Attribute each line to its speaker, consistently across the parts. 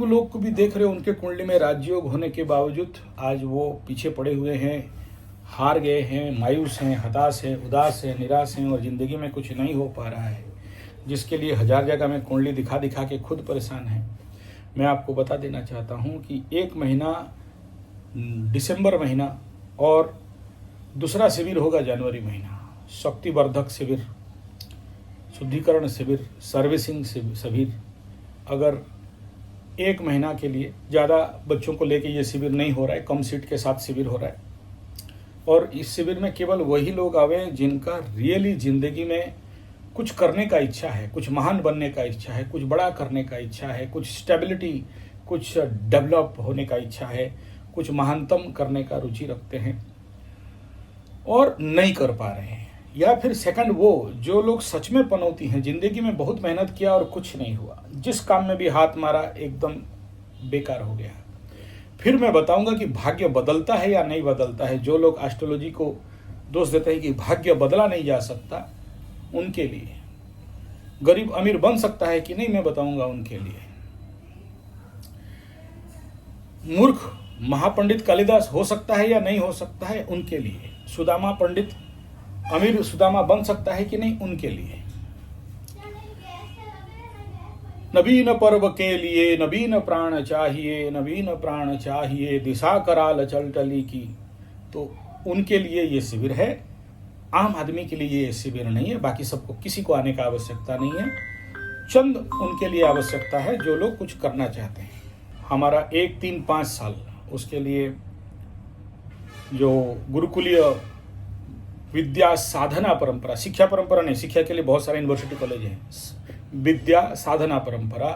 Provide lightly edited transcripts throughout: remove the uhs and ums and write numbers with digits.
Speaker 1: लोग को भी देख रहे हो, उनके कुंडली में राजयोग होने के बावजूद आज वो पीछे पड़े हुए हैं, हार गए हैं, मायूस हैं, हताश हैं, उदास हैं, निराश हैं और ज़िंदगी में कुछ नहीं हो पा रहा है, जिसके लिए हजार जगह में कुंडली दिखा दिखा के खुद परेशान है। मैं आपको बता देना चाहता हूँ कि एक महीना दिसंबर महीना और दूसरा शिविर होगा जनवरी महीना, शक्तिवर्धक शिविर, शुद्धिकरण शिविर, सर्विसिंग शिविर। अगर एक महीना के लिए, ज़्यादा बच्चों को लेके ये शिविर नहीं हो रहा है, कम सीट के साथ शिविर हो रहा है और इस शिविर में केवल वही लोग आवे जिनका रियली ज़िंदगी में कुछ करने का इच्छा है, कुछ महान बनने का इच्छा है, कुछ बड़ा करने का इच्छा है, कुछ स्टेबिलिटी, कुछ डेवलप होने का इच्छा है, कुछ महानतम करने का रुचि रखते हैं और नहीं कर पा रहे हैं। या फिर सेकंड, वो जो लोग सच में पनौती हैं, जिंदगी में बहुत मेहनत किया और कुछ नहीं हुआ, जिस काम में भी हाथ मारा एकदम बेकार हो गया। फिर मैं बताऊंगा कि भाग्य बदलता है या नहीं बदलता है। जो लोग एस्ट्रोलॉजी को दोष देते हैं कि भाग्य बदला नहीं जा सकता, उनके लिए। गरीब अमीर बन सकता है कि नहीं, मैं बताऊंगा उनके लिए। मूर्ख महापंडित कालिदास हो सकता है या नहीं हो सकता है, उनके लिए। सुदामा पंडित अमीर सुदामा बन सकता है कि नहीं, उनके लिए। नवीन पर्व के लिए नवीन प्राण चाहिए, नवीन प्राण चाहिए, दिशा कराल चलटली की, तो उनके लिए ये शिविर है। आम आदमी के लिए ये शिविर नहीं है। बाकी सबको, किसी को आने का आवश्यकता नहीं है। चंद उनके लिए आवश्यकता है जो लोग कुछ करना चाहते हैं। हमारा 1, 3, 5 साल, उसके लिए जो गुरुकुलीय विद्या साधना परंपरा, शिक्षा परंपरा नहीं, शिक्षा के लिए बहुत सारे यूनिवर्सिटी कॉलेज हैं, विद्या साधना परंपरा,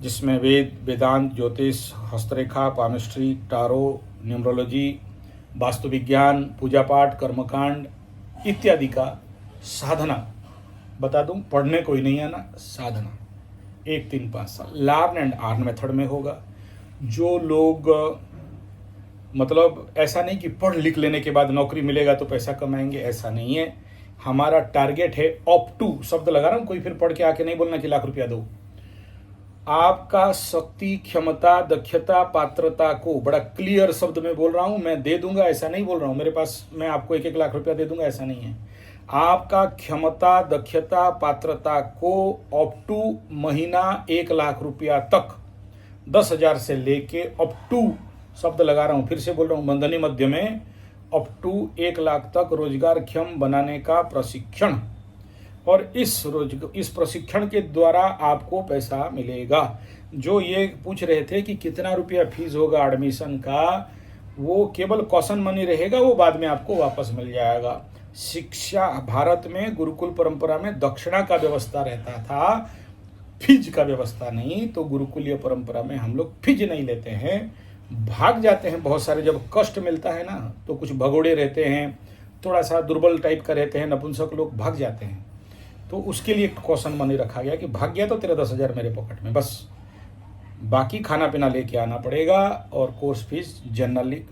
Speaker 1: जिसमें वेद, वेदांत, ज्योतिष, हस्तरेखा, पामिस्ट्री, टारो, न्यूमरोलॉजी, वास्तु विज्ञान, पूजा पाठ, कर्मकांड इत्यादि का साधना बता दूं। पढ़ने कोई नहीं आना, साधना 1, 3, 5 साल लर्न एंड अर्न मेथड में होगा। जो लोग, मतलब ऐसा नहीं कि पढ़ लिख लेने के बाद नौकरी मिलेगा तो पैसा कमाएंगे, ऐसा नहीं है। हमारा टारगेट है अप टू, शब्द लगा रहा हूं, कोई फिर पढ़ के आके नहीं बोलना कि लाख रुपया दो। आपका शक्ति, क्षमता, दक्षता, पात्रता को, बड़ा क्लियर शब्द में बोल रहा हूं, मैं दे दूंगा ऐसा नहीं बोल रहा हूं, मेरे पास मैं आपको 1-1 लाख रुपया दे दूंगा, ऐसा नहीं है। आपका क्षमता, दक्षता, पात्रता को अप टू महीना 1 लाख रुपया तक, 10,000 से लेके अप टू, शब्द लगा रहा हूं, फिर से बोल रहा हूं, मंदनी मध्य में, अप टू 1 लाख तक रोजगार क्षम बनाने का प्रशिक्षण। और इस प्रशिक्षण के द्वारा आपको पैसा मिलेगा। जो ये पूछ रहे थे कि कितना रुपया फीस होगा एडमिशन का, वो केवल कॉशन मनी रहेगा, वो बाद में आपको वापस मिल जाएगा। शिक्षा भारत में गुरुकुल परंपरा में दक्षिणा का व्यवस्था रहता था, फीज का व्यवस्था नहीं। तो गुरुकुलीय परंपरा में हम लोग फीज नहीं लेते हैं, भाग जाते हैं। बहुत सारे जब कष्ट मिलता है ना, तो कुछ भगोड़े रहते हैं, थोड़ा सा दुर्बल टाइप का रहते हैं, नपुंसक लोग भाग जाते हैं। तो उसके लिए क्वेश्चन मनी रखा गया कि भाग गया तो तेरा 10,000 मेरे पॉकेट में, बस बाकी खाना पीना लेके आना पड़ेगा। और कोर्स फीस जनरली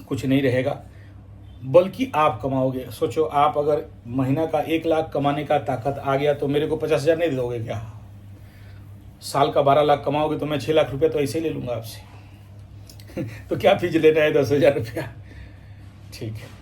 Speaker 1: कुछ नहीं रहेगा, बल्कि आप कमाओगे। सोचो, आप अगर महीना का 1 लाख कमाने का ताकत आ गया तो मेरे को 50,000 नहीं दोगे क्या? साल का 12 लाख कमाओगे तो मैं 6 लाख रुपया तो ऐसे ही ले लूंगा आपसे। तो क्या फीस लेना है 10,000 रुपया? ठीक है।